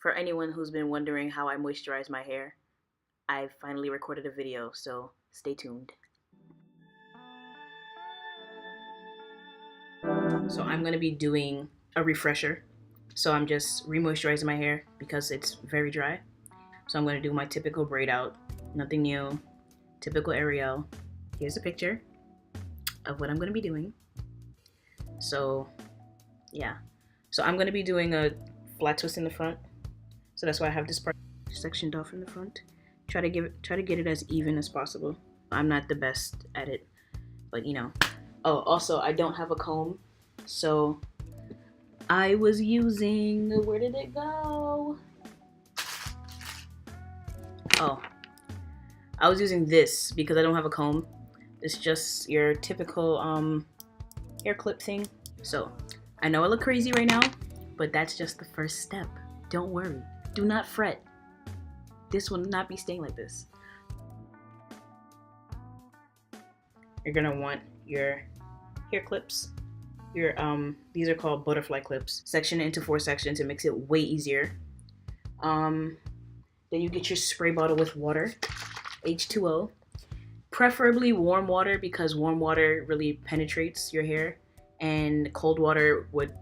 For anyone who's been wondering how I moisturize my hair, I finally recorded a video, so stay tuned. So I'm going to be doing a refresher. So I'm just re-moisturizing my hair because it's very dry. So I'm going to do my typical braid out, nothing new, typical Ariel. Here's a picture of what I'm going to be doing. So yeah, so I'm going to be doing a flat twist in the front. So that's why I have this part sectioned off in the front. Try to get it as even as possible. I'm not the best at it, but you know. Oh, also I don't have a comb, so I was using, where did it go? Oh, I was using this because I don't have a comb. It's just your typical hair clip thing. So I know I look crazy right now, but that's just the first step. Don't worry. Do not fret. This will not be staying like this. You're gonna want your hair clips. Your these are called butterfly clips. Section it into 4 sections. It makes it way easier. Then you get your spray bottle with water, H2O. Preferably warm water because warm water really penetrates your hair, and cold water would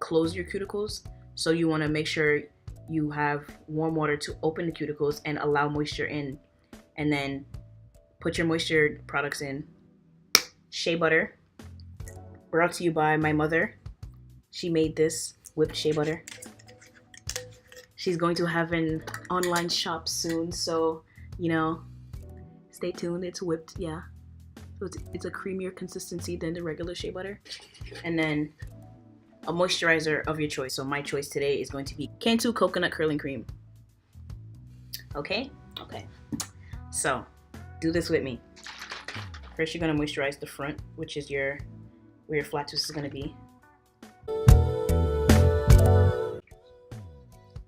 close your cuticles. So you want to make sure you have warm water to open the cuticles and allow moisture in, and then put your moisture products in. Shea butter, brought to you by my mother. She made this whipped shea butter. She's going to have an online shop soon, so you know, stay tuned. It's whipped, yeah. So it's a creamier consistency than the regular shea butter. And then a moisturizer of your choice. So my choice today is going to be Cantu Coconut Curling Cream. Okay? Okay. So, do this with me. First, you're going to moisturize the front, which is where your flat twist is going to be.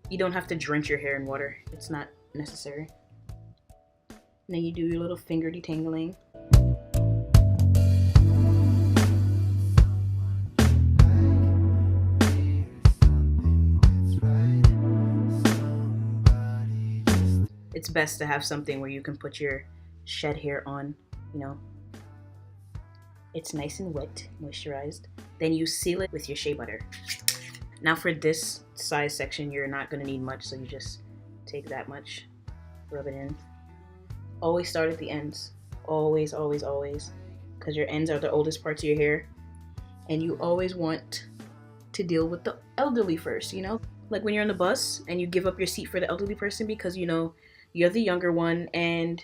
You don't have to drench your hair in water. It's not necessary. And then you do your little finger detangling. It's best to have something where you can put your shed hair on, you know. It's nice and wet, moisturized. Then you seal it with your shea butter. Now for this size section, you're not gonna need much, so you just take that much, rub it in. Always start at the ends. Always, always, always. Because your ends are the oldest parts of your hair. And you always want to deal with the elderly first, you know? Like when you're on the bus and you give up your seat for the elderly person because you know you're the younger one and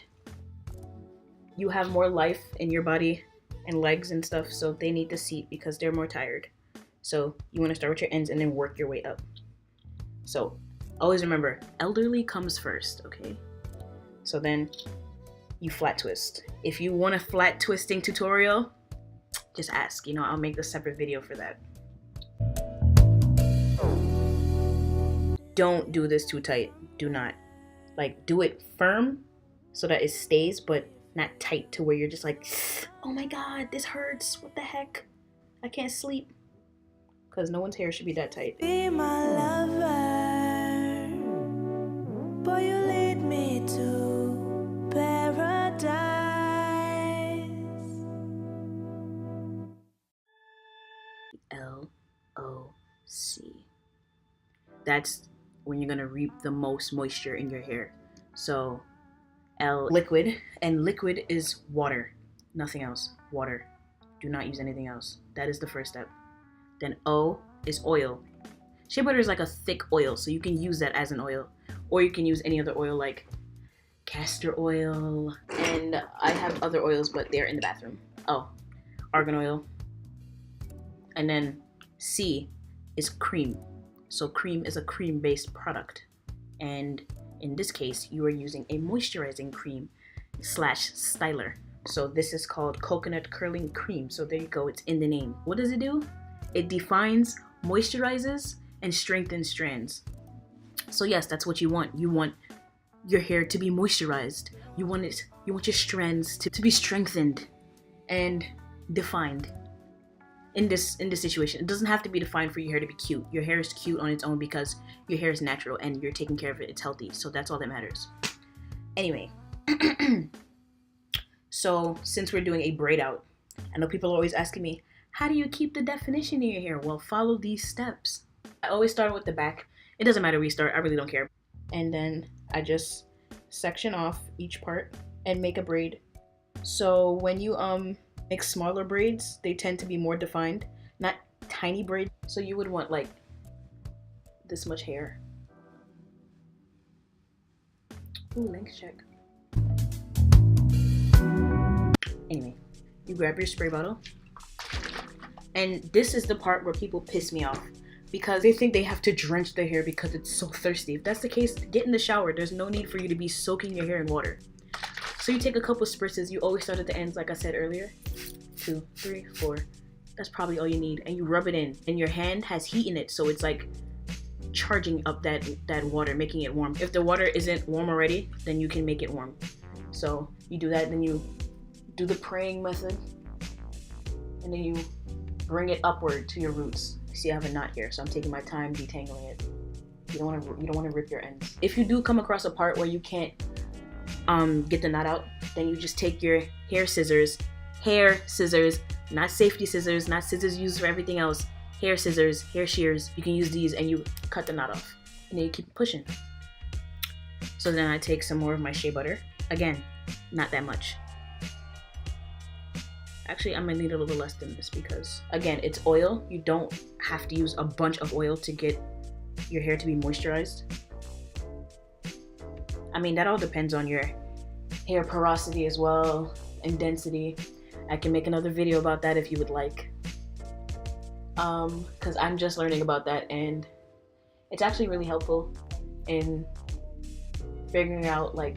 you have more life in your body and legs and stuff, so they need the seat because they're more tired. So you want to start with your ends and then work your way up. So always remember, elderly comes first, okay? So then you flat twist. If you want a flat twisting tutorial, just ask, you know, I'll make a separate video for that. Don't do this too tight. Do not. Like, do it firm so that it stays, but not tight to where you're just like, oh my god, this hurts. What the heck? I can't sleep. Because no one's hair should be that tight. Be my lover, boy, you lead me to paradise. LOC. That's when you're gonna reap the most moisture in your hair. So L, liquid, and liquid is water, nothing else. Water. Do not use anything else. That is the first step. Then O is oil. Shea butter is like a thick oil, so you can use that as an oil, or you can use any other oil like castor oil, and I have other oils, but they're in the bathroom. Oh, argan oil. And then C is cream. So cream is a cream-based product, and in this case, you are using a moisturizing cream / styler. So this is called Coconut Curling Cream. So there you go, it's in the name. What does it do? It defines, moisturizes, and strengthens strands. So yes, that's what you want. You want your hair to be moisturized. You want your strands to be strengthened and defined. in this situation. It doesn't have to be defined for your hair to be cute. Your hair is cute on its own because your hair is natural and you're taking care of it. It's healthy. So that's all that matters. Anyway, so since we're doing a braid out, I know people are always asking me, how do you keep the definition in your hair? Well, follow these steps. I always start with the back. It doesn't matter where you start. I really don't care. And then I just section off each part and make a braid. So when you make smaller braids, they tend to be more defined, not tiny braids. So you would want like this much hair. Ooh, length check. Anyway, you grab your spray bottle. And this is the part where people piss me off because they think they have to drench their hair because it's so thirsty. If that's the case, get in the shower. There's no need for you to be soaking your hair in water. So you take a couple spritzes. You always start at the ends, like I said earlier. 2, 3, 4. That's probably all you need. And you rub it in. And your hand has heat in it, so it's like charging up that water, making it warm. If the water isn't warm already, then you can make it warm. So you do that, then you do the praying method. And then you bring it upward to your roots. See, I have a knot here, so I'm taking my time detangling it. You don't want to rip your ends. If you do come across a part where you can't get the knot out, then you just take your hair scissors, not safety scissors, not scissors used for everything else. Hair scissors, hair shears. You can use these, and you cut the knot off, and then you keep pushing. So then I take some more of my shea butter. Again, not that much. Actually, I'm gonna need a little less than this because, again, it's oil. You don't have to use a bunch of oil to get your hair to be moisturized. I mean, that all depends on your hair porosity as well and density. I can make another video about that if you would like. Because I'm just learning about that, and it's actually really helpful in figuring out like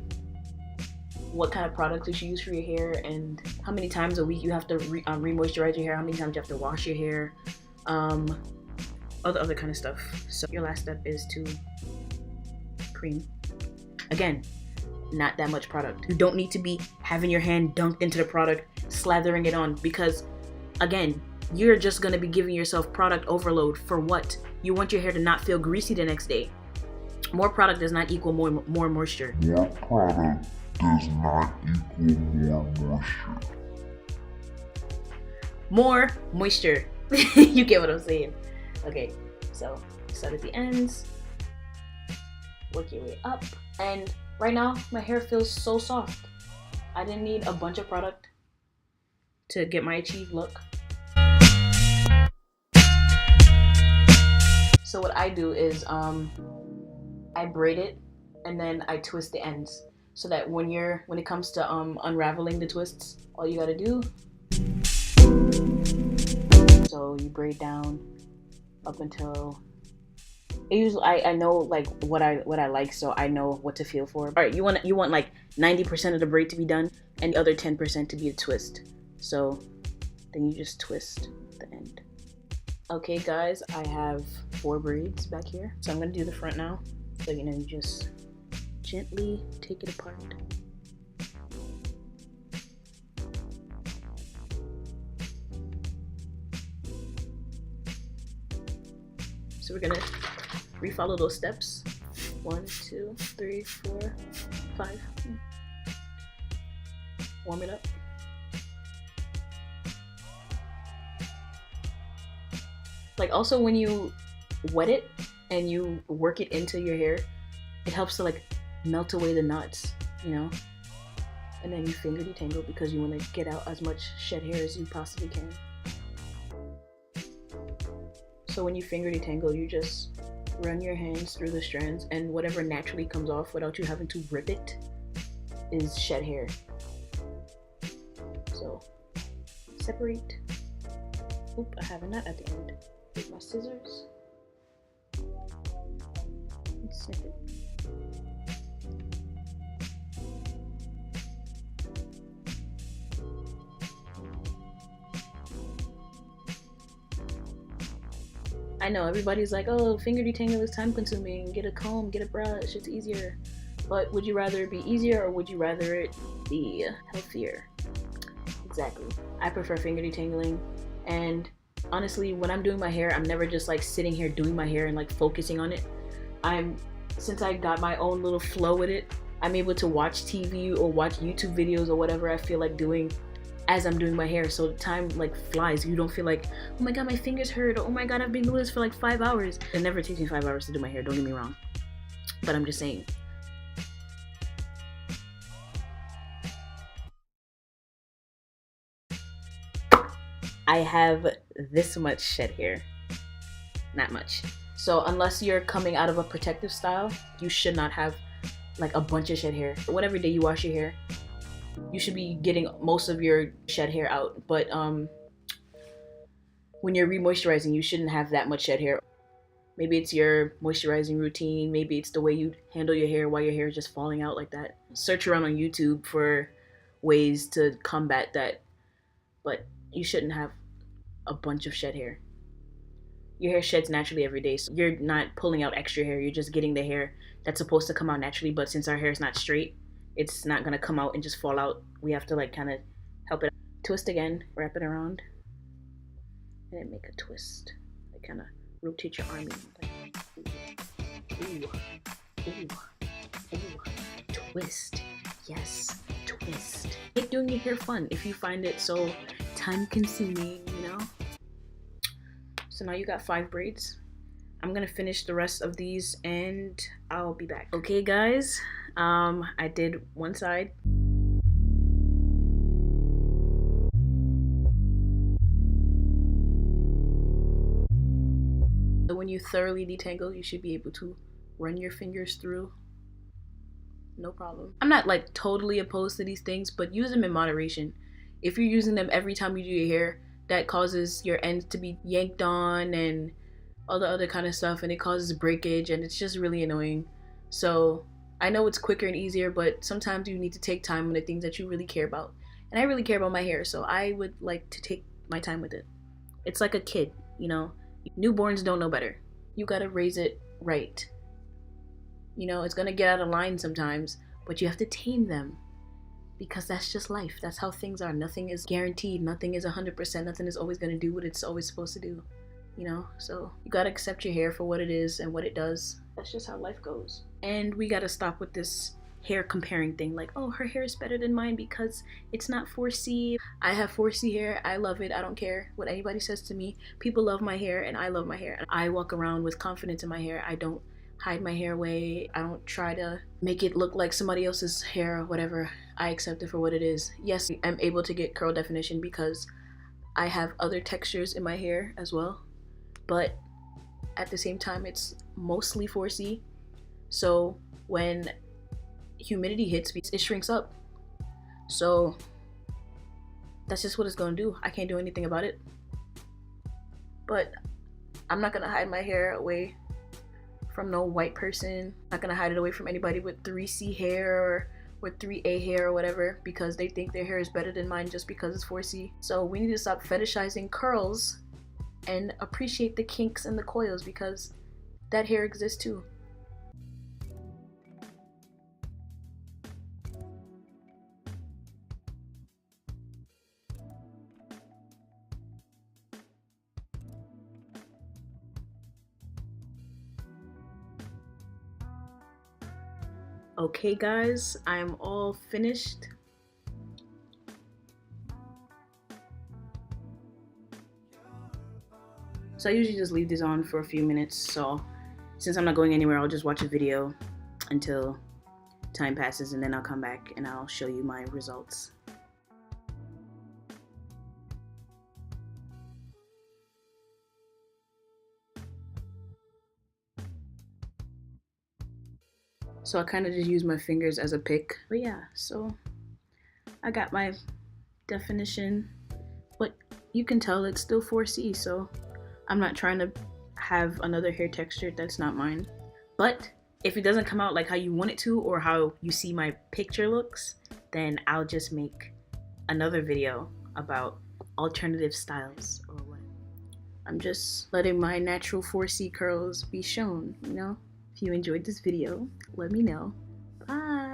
what kind of products you should use for your hair and how many times a week you have to re-moisturize your hair, how many times you have to wash your hair, other kind of stuff. So your last step is to cream. Again, not that much product. You don't need to be having your hand dunked into the product, slathering it on, because again, you're just gonna be giving yourself product overload. For what? You want your hair to not feel greasy the next day. More product does not equal more moisture. More product does not equal more moisture. More moisture. You get what I'm saying? Okay, so start at the ends, work your way up, and right now my hair feels so soft. I didn't need a bunch of product to get my achieved look. So what I do is I braid it and then I twist the ends so that when it comes to unraveling the twists, all you gotta do, so you braid down up until usually I know like what I like, so I know what to feel for. All right, you want like 90% of the braid to be done and the other 10% to be a twist. So then you just twist the end. Okay guys, I have 4 braids back here, so I'm gonna do the front now. So you just gently take it apart. So we're gonna refollow those steps. 1, 2, 3, 4, 5. Warm it up. Like also when you wet it and you work it into your hair, it helps to like melt away the knots, you know? And then you finger detangle because you want to get out as much shed hair as you possibly can. So when you finger detangle, you just run your hands through the strands, and whatever naturally comes off without you having to rip it is shed hair. So separate. Oop, I have a knot at the end. With my scissors and snip it. I know everybody's like, oh, finger detangle is time consuming, get a comb, get a brush, it's easier. But would you rather it be easier or would you rather it be healthier? Exactly. I prefer finger detangling, and Honestly, when I'm doing my hair, I'm never just like sitting here doing my hair and like focusing on it. Since I got my own little flow with it, I'm able to watch TV or watch YouTube videos or whatever I feel like doing as I'm doing my hair. So time like flies. You don't feel like, oh my god, my fingers hurt, or oh my god, I've been doing this for like 5 hours. It never takes me 5 hours to do my hair, don't get me wrong. But I'm just saying. I have this much shed hair. Not much. So unless you're coming out of a protective style, you should not have like a bunch of shed hair. Whatever day you wash your hair, you should be getting most of your shed hair out. But when you're re-moisturizing, you shouldn't have that much shed hair. Maybe it's your moisturizing routine. Maybe it's the way you handle your hair while your hair is just falling out like that. Search around on YouTube for ways to combat that. But you shouldn't have a bunch of shed hair. Your hair sheds naturally every day, so you're not pulling out extra hair. You're just getting the hair that's supposed to come out naturally. But since our hair is not straight, it's not gonna come out and just fall out. We have to like kind of help it. Twist again, wrap it around, and then make a twist. Like kind of rotate your arm in. Like, ooh, ooh, ooh, twist. Yes, twist. Make doing your hair fun if you find it so time-consuming, you know. So now you got 5 braids. I'm gonna finish the rest of these and I'll be back. Okay guys, I did one side. So when you thoroughly detangle, you should be able to run your fingers through. No problem. I'm not like totally opposed to these things, but use them in moderation. If you're using them every time you do your hair, that causes your ends to be yanked on and all the other kind of stuff, and it causes breakage, and it's just really annoying. So I know it's quicker and easier, but sometimes you need to take time on the things that you really care about. And I really care about my hair, so I would like to take my time with it. It's like a kid, you know? Newborns don't know better. You gotta raise it right. You know, it's gonna get out of line sometimes, but you have to tame them. Because that's just life. That's how things are. Nothing is guaranteed. Nothing is 100%. Nothing is always going to do what it's always supposed to do. You know? So you got to accept your hair for what it is and what it does. That's just how life goes. And we got to stop with this hair comparing thing. Like, oh, her hair is better than mine because it's not 4C. I have 4C hair. I love it. I don't care what anybody says to me. People love my hair and I love my hair. I walk around with confidence in my hair. I don't hide my hair away. I don't try to make it look like somebody else's hair or whatever. I accept it for what it is. Yes, I'm able to get curl definition because I have other textures in my hair as well, but at the same time it's mostly 4C, so when humidity hits, it shrinks up. So that's just what it's gonna do. I can't do anything about it, but I'm not gonna hide my hair away from no white person. I'm not gonna hide it away from anybody with 3C hair or with 3A hair or whatever because they think their hair is better than mine just because it's 4C. So we need to stop fetishizing curls and appreciate the kinks and the coils because that hair exists too. Okay guys, I'm all finished. So I usually just leave these on for a few minutes, so since I'm not going anywhere, I'll just watch a video until time passes and then I'll come back and I'll show you my results. So I kind of just use my fingers as a pick. But yeah, so I got my definition, but you can tell it's still 4C, so I'm not trying to have another hair texture that's not mine. But if it doesn't come out like how you want it to or how you see my picture looks, then I'll just make another video about alternative styles or what. I'm just letting my natural 4C curls be shown, you know? If you enjoyed this video, let me know. Bye!